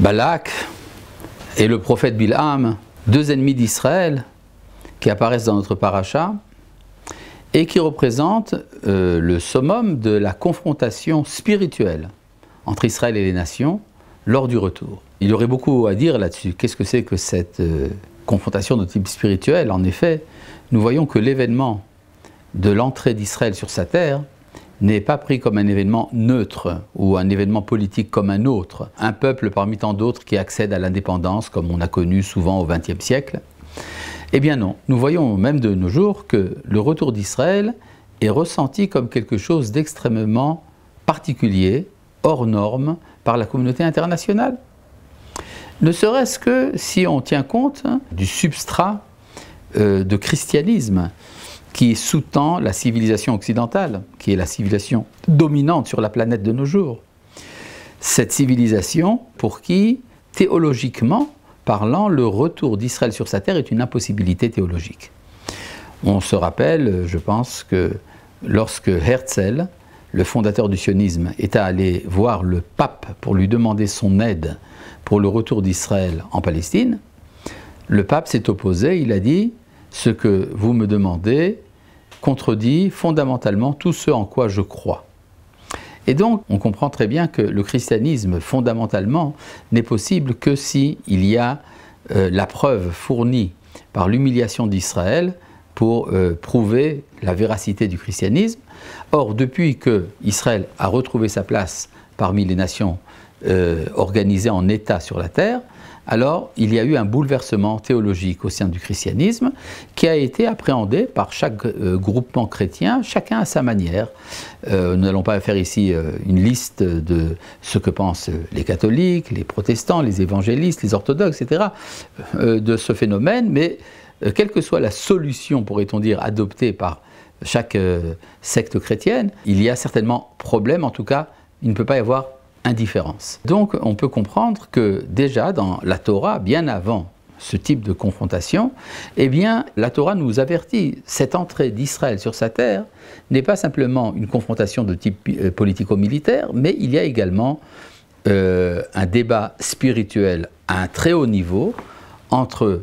Balak et le prophète Bilham, deux ennemis d'Israël qui apparaissent dans notre paracha et qui représentent le summum de la confrontation spirituelle entre Israël et les nations lors du retour. Il y aurait beaucoup à dire là-dessus. Qu'est-ce que c'est que cette confrontation de type spirituel? En effet, nous voyons que l'événement de l'entrée d'Israël sur sa terre n'est pas pris comme un événement neutre ou un événement politique comme un autre, un peuple parmi tant d'autres qui accède à l'indépendance comme on a connu souvent au XXe siècle. Eh bien non, nous voyons même de nos jours que le retour d'Israël est ressenti comme quelque chose d'extrêmement particulier, hors norme, par la communauté internationale. Ne serait-ce que si on tient compte du substrat de christianisme qui sous-tend la civilisation occidentale, qui est la civilisation dominante sur la planète de nos jours. Cette civilisation pour qui, théologiquement parlant, le retour d'Israël sur sa terre est une impossibilité théologique. On se rappelle, je pense, que lorsque Herzl, le fondateur du sionisme, est allé voir le pape pour lui demander son aide pour le retour d'Israël en Palestine, le pape s'est opposé, il a dit « Ce que vous me demandez contredit fondamentalement tout ce en quoi je crois ». Et donc, on comprend très bien que le christianisme, fondamentalement, n'est possible que s'il y a la preuve fournie par l'humiliation d'Israël pour prouver la véracité du christianisme. Or, depuis que Israël a retrouvé sa place parmi les nations organisées en État sur la terre, alors il y a eu un bouleversement théologique au sein du christianisme qui a été appréhendé par chaque groupement chrétien, chacun à sa manière. Nous n'allons pas faire ici une liste de ce que pensent les catholiques, les protestants, les évangélistes, les orthodoxes, etc. De ce phénomène, mais quelle que soit la solution, pourrait-on dire, adoptée par chaque secte chrétienne, il y a certainement problème, en tout cas, il ne peut pas y avoir indifférence. Donc on peut comprendre que déjà dans la Torah, bien avant ce type de confrontation, eh bien la Torah nous avertit, cette entrée d'Israël sur sa terre n'est pas simplement une confrontation de type politico-militaire, mais il y a également un débat spirituel à un très haut niveau entre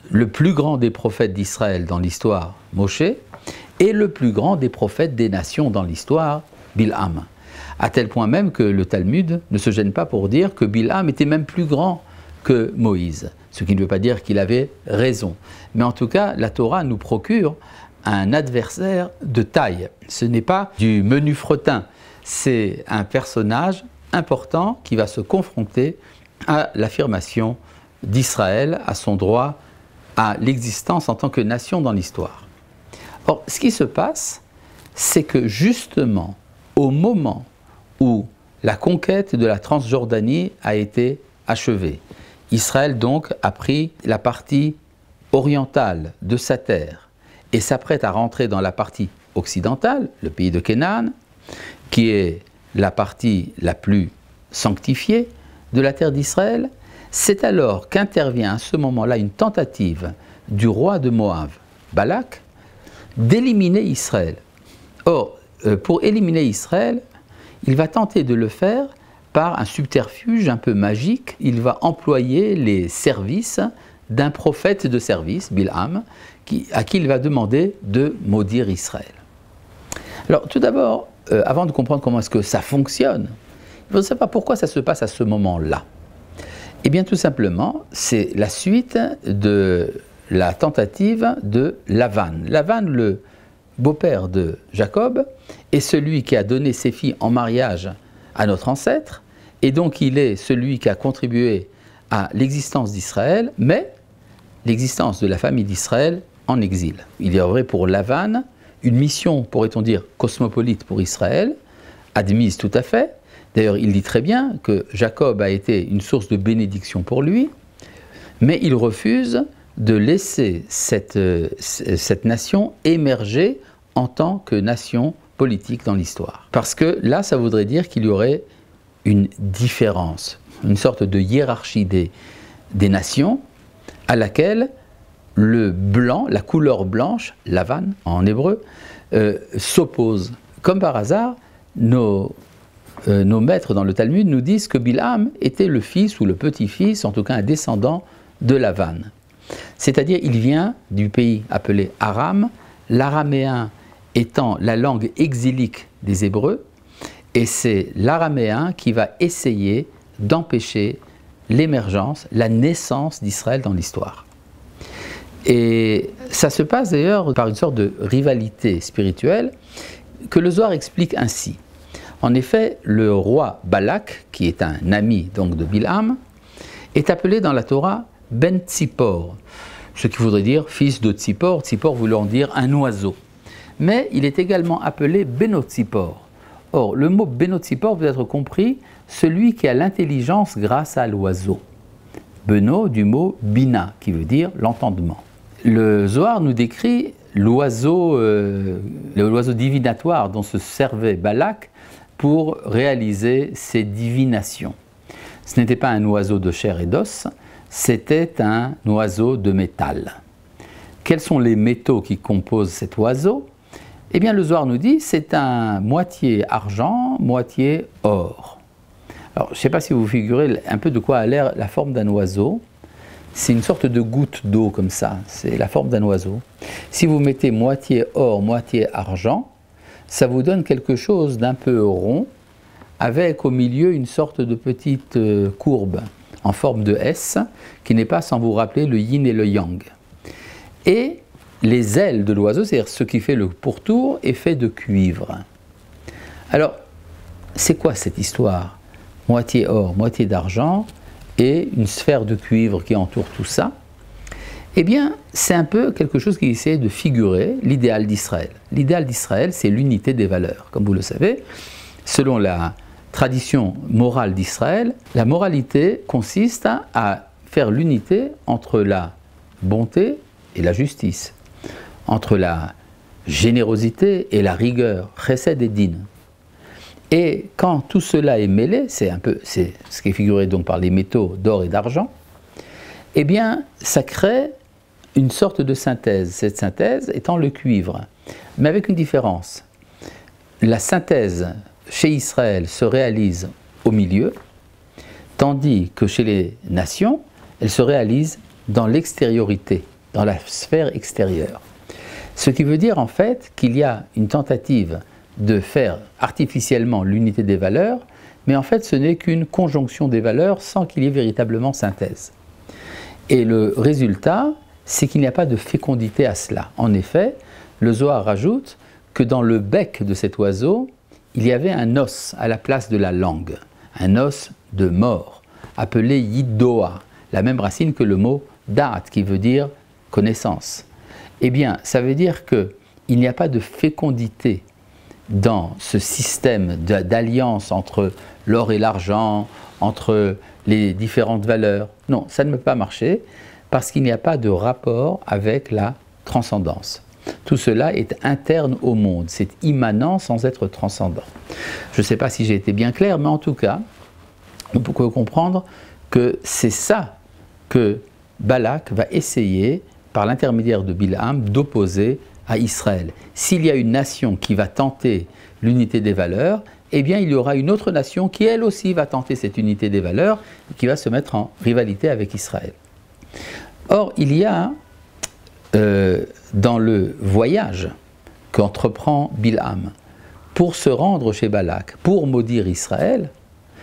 le plus grand des prophètes d'Israël dans l'histoire, Moshe, et le plus grand des prophètes des nations dans l'histoire, Bilham. À tel point même que le Talmud ne se gêne pas pour dire que Bilham était même plus grand que Moïse, ce qui ne veut pas dire qu'il avait raison. Mais en tout cas, la Torah nous procure un adversaire de taille. Ce n'est pas du menu fretin, c'est un personnage important qui va se confronter à l'affirmation d'Israël, à son droit à l'existence en tant que nation dans l'histoire. Or, ce qui se passe, c'est que justement, au moment où la conquête de la Transjordanie a été achevée, Israël donc a pris la partie orientale de sa terre et s'apprête à rentrer dans la partie occidentale, le pays de Canaan, qui est la partie la plus sanctifiée de la terre d'Israël. C'est alors qu'intervient à ce moment-là une tentative du roi de Moab, Balak, d'éliminer Israël. Or, pour éliminer Israël, il va tenter de le faire par un subterfuge un peu magique. Il va employer les services d'un prophète de service, Bilham, à qui il va demander de maudire Israël. Alors tout d'abord, avant de comprendre comment est-ce que ça fonctionne, il faut savoir pourquoi ça se passe à ce moment-là. Eh bien tout simplement, c'est la suite de la tentative de Lavan. Lavan, le beau-père de Jacob, est celui qui a donné ses filles en mariage à notre ancêtre, et donc il est celui qui a contribué à l'existence d'Israël, mais l'existence de la famille d'Israël en exil. Il y aurait pour Lavan une mission, pourrait-on dire, cosmopolite pour Israël, admise tout à fait. D'ailleurs, il dit très bien que Jacob a été une source de bénédiction pour lui, mais il refuse de laisser cette nation émerger en tant que nation politique dans l'histoire. Parce que là, ça voudrait dire qu'il y aurait une différence, une sorte de hiérarchie des nations à laquelle le blanc, la couleur blanche, Lavan en hébreu, s'oppose. Comme par hasard, nos nos maîtres dans le Talmud nous disent que Bilham était le fils ou le petit-fils, en tout cas un descendant de Lavan. C'est-à-dire il vient du pays appelé Aram, l'araméen étant la langue exilique des Hébreux, et c'est l'araméen qui va essayer d'empêcher l'émergence, la naissance d'Israël dans l'histoire. Et ça se passe d'ailleurs par une sorte de rivalité spirituelle que le Zohar explique ainsi. En effet, le roi Balak, qui est un ami donc de Bilham, est appelé dans la Torah Ben Tzipor, ce qui voudrait dire fils de Tzipor, Tzipor voulant dire un oiseau. Mais il est également appelé Beno Tzipor. Or, le mot Beno Tzipor peut être compris celui qui a l'intelligence grâce à l'oiseau. Beno du mot Bina, qui veut dire l'entendement. Le Zohar nous décrit l'oiseau divinatoire dont se servait Balak pour réaliser ses divinations. Ce n'était pas un oiseau de chair et d'os, c'était un oiseau de métal. Quels sont les métaux qui composent cet oiseau? Eh bien, le Zohar nous dit c'est un moitié argent, moitié or. Alors, je ne sais pas si vous figurez un peu de quoi a l'air la forme d'un oiseau. C'est une sorte de goutte d'eau comme ça, c'est la forme d'un oiseau. Si vous mettez moitié or, moitié argent, ça vous donne quelque chose d'un peu rond, avec au milieu une sorte de petite courbe en forme de S, qui n'est pas sans vous rappeler le yin et le yang. Et les ailes de l'oiseau, c'est-à-dire ce qui fait le pourtour, est fait de cuivre. Alors, c'est quoi cette histoire? Moitié or, moitié d'argent, et une sphère de cuivre qui entoure tout ça. Eh bien, c'est un peu quelque chose qui essaie de figurer l'idéal d'Israël. L'idéal d'Israël, c'est l'unité des valeurs. Comme vous le savez, selon la tradition morale d'Israël, la moralité consiste à faire l'unité entre la bonté et la justice, entre la générosité et la rigueur, chesed et din. Et quand tout cela est mêlé, c'est ce qui est figuré donc par les métaux d'or et d'argent, eh bien, ça crée une sorte de synthèse. Cette synthèse étant le cuivre, mais avec une différence. La synthèse chez Israël se réalise au milieu, tandis que chez les nations, elle se réalise dans l'extériorité, dans la sphère extérieure. Ce qui veut dire en fait qu'il y a une tentative de faire artificiellement l'unité des valeurs, mais en fait ce n'est qu'une conjonction des valeurs sans qu'il y ait véritablement synthèse. Et le résultat, c'est qu'il n'y a pas de fécondité à cela. En effet, le Zohar rajoute que dans le bec de cet oiseau, il y avait un os à la place de la langue, un os de mort, appelé Yiddoa, la même racine que le mot Da'at, qui veut dire connaissance. Eh bien, ça veut dire qu'il n'y a pas de fécondité dans ce système d'alliance entre l'or et l'argent, entre les différentes valeurs. Non, ça ne peut pas marcher parce qu'il n'y a pas de rapport avec la transcendance. Tout cela est interne au monde, c'est immanent sans être transcendant. Je ne sais pas si j'ai été bien clair, mais en tout cas, on peut comprendre que c'est ça que Balak va essayer, par l'intermédiaire de Bilham, d'opposer à Israël. S'il y a une nation qui va tenter l'unité des valeurs, eh bien il y aura une autre nation qui elle aussi va tenter cette unité des valeurs et qui va se mettre en rivalité avec Israël. Or, il y a dans le voyage qu'entreprend Bilham pour se rendre chez Balak, pour maudire Israël,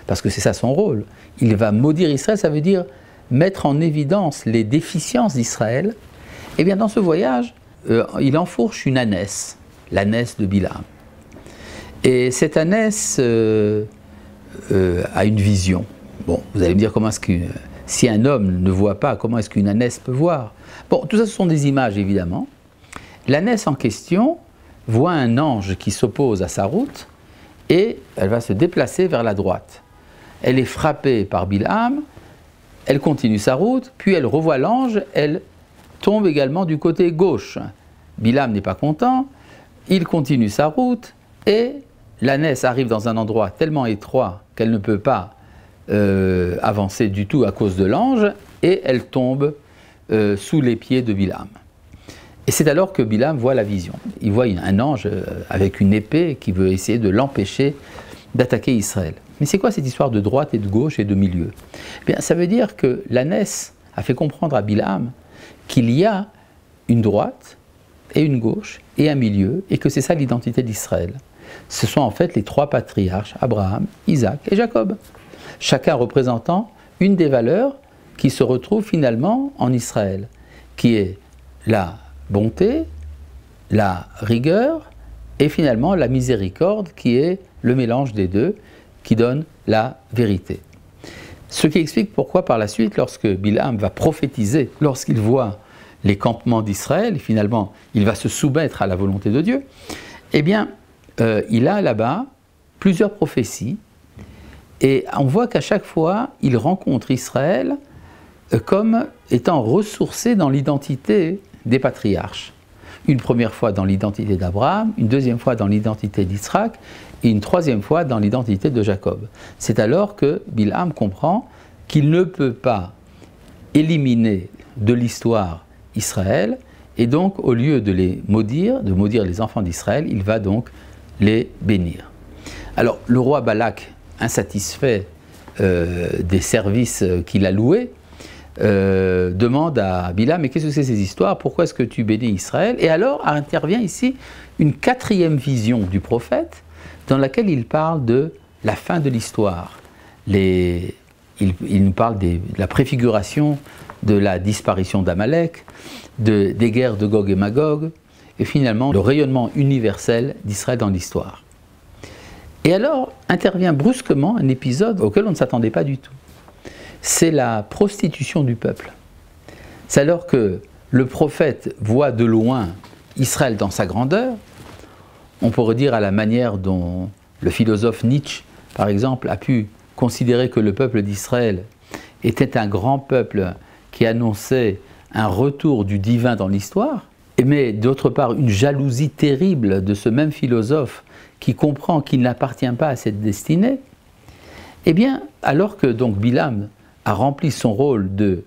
parce que c'est ça son rôle, il va maudire Israël, ça veut dire mettre en évidence les déficiences d'Israël. Eh bien dans ce voyage, il enfourche une ânesse, l'ânesse de Bilham. Et cette ânesse a une vision. Bon, vous allez me dire comment est-ce que si un homme ne voit pas, comment est-ce qu'une ânesse peut voir? Bon, tout ça ce sont des images évidemment. L'ânesse en question voit un ange qui s'oppose à sa route et elle va se déplacer vers la droite. Elle est frappée par Bilham, elle continue sa route, puis elle revoit l'ange, elle tombe également du côté gauche. Bilham n'est pas content, il continue sa route et l'ânesse arrive dans un endroit tellement étroit qu'elle ne peut pas avancer du tout à cause de l'ange et elle tombe sous les pieds de Bilham. Et c'est alors que Bilham voit la vision. Il voit un ange avec une épée qui veut essayer de l'empêcher d'attaquer Israël. Mais c'est quoi cette histoire de droite et de gauche et de milieu? Eh bien, ça veut dire que l'ânesse a fait comprendre à Bilham qu'il y a une droite et une gauche et un milieu, et que c'est ça l'identité d'Israël. Ce sont en fait les trois patriarches, Abraham, Isaac et Jacob, chacun représentant une des valeurs qui se retrouvent finalement en Israël, qui est la bonté, la rigueur et finalement la miséricorde, qui est le mélange des deux, qui donne la vérité. Ce qui explique pourquoi par la suite, lorsque Bilham va prophétiser, lorsqu'il voit les campements d'Israël, finalement il va se soumettre à la volonté de Dieu, eh bien il a là-bas plusieurs prophéties, et on voit qu'à chaque fois il rencontre Israël comme étant ressourcé dans l'identité des patriarches. Une première fois dans l'identité d'Abraham, une deuxième fois dans l'identité d'Isaac, et une troisième fois dans l'identité de Jacob. C'est alors que Bilham comprend qu'il ne peut pas éliminer de l'histoire Israël, et donc au lieu de les maudire, de maudire les enfants d'Israël, il va donc les bénir. Alors le roi Balak, insatisfait des services qu'il a loués, demande à Bilham: mais qu'est-ce que c'est ces histoires? Pourquoi est-ce que tu bénis Israël? Et alors intervient ici une quatrième vision du prophète, dans laquelle il parle de la fin de l'histoire. Il nous parle de la préfiguration de la disparition d'Amalek, des guerres de Gog et Magog, et finalement le rayonnement universel d'Israël dans l'histoire. Et alors intervient brusquement un épisode auquel on ne s'attendait pas du tout. C'est la prostitution du peuple. C'est alors que le prophète voit de loin Israël dans sa grandeur. On pourrait dire à la manière dont le philosophe Nietzsche, par exemple, a pu considérer que le peuple d'Israël était un grand peuple qui annonçait un retour du divin dans l'histoire, mais d'autre part une jalousie terrible de ce même philosophe qui comprend qu'il n'appartient pas à cette destinée. Eh bien, alors que donc Bilham a rempli son rôle de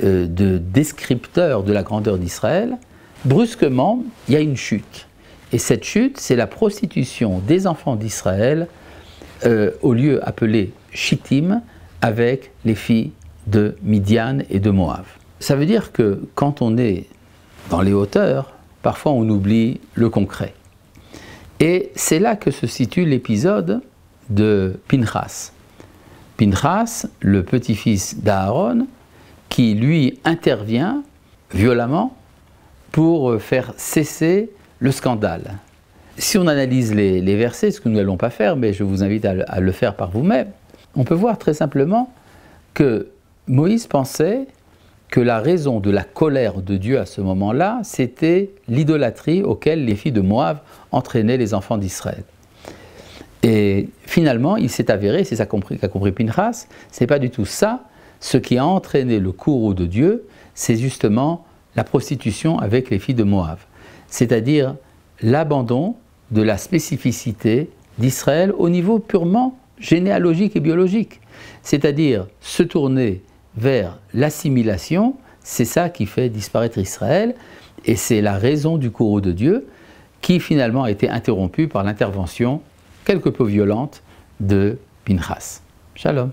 descripteur de la grandeur d'Israël, brusquement, il y a une chute. Et cette chute, c'est la prostitution des enfants d'Israël au lieu appelé Shittim, avec les filles de Midian et de Moab. Ça veut dire que quand on est dans les hauteurs, parfois on oublie le concret. Et c'est là que se situe l'épisode de Pinchas. Pinchas, le petit-fils d'Aaron, qui lui intervient violemment pour faire cesser le scandale. Si on analyse les versets, ce que nous n'allons pas faire, mais je vous invite à le faire par vous-même, on peut voir très simplement que Moïse pensait que la raison de la colère de Dieu à ce moment-là, c'était l'idolâtrie auquel les filles de Moab entraînaient les enfants d'Israël. Et finalement, il s'est avéré, c'est ça qu'a compris Pinchas, c'est pas du tout ça. Ce qui a entraîné le courroux de Dieu, c'est justement la prostitution avec les filles de Moab. C'est-à-dire l'abandon de la spécificité d'Israël au niveau purement généalogique et biologique. C'est-à-dire se tourner vers l'assimilation, c'est ça qui fait disparaître Israël, et c'est la raison du courroux de Dieu qui finalement a été interrompue par l'intervention quelque peu violente de Pinchas. Shalom.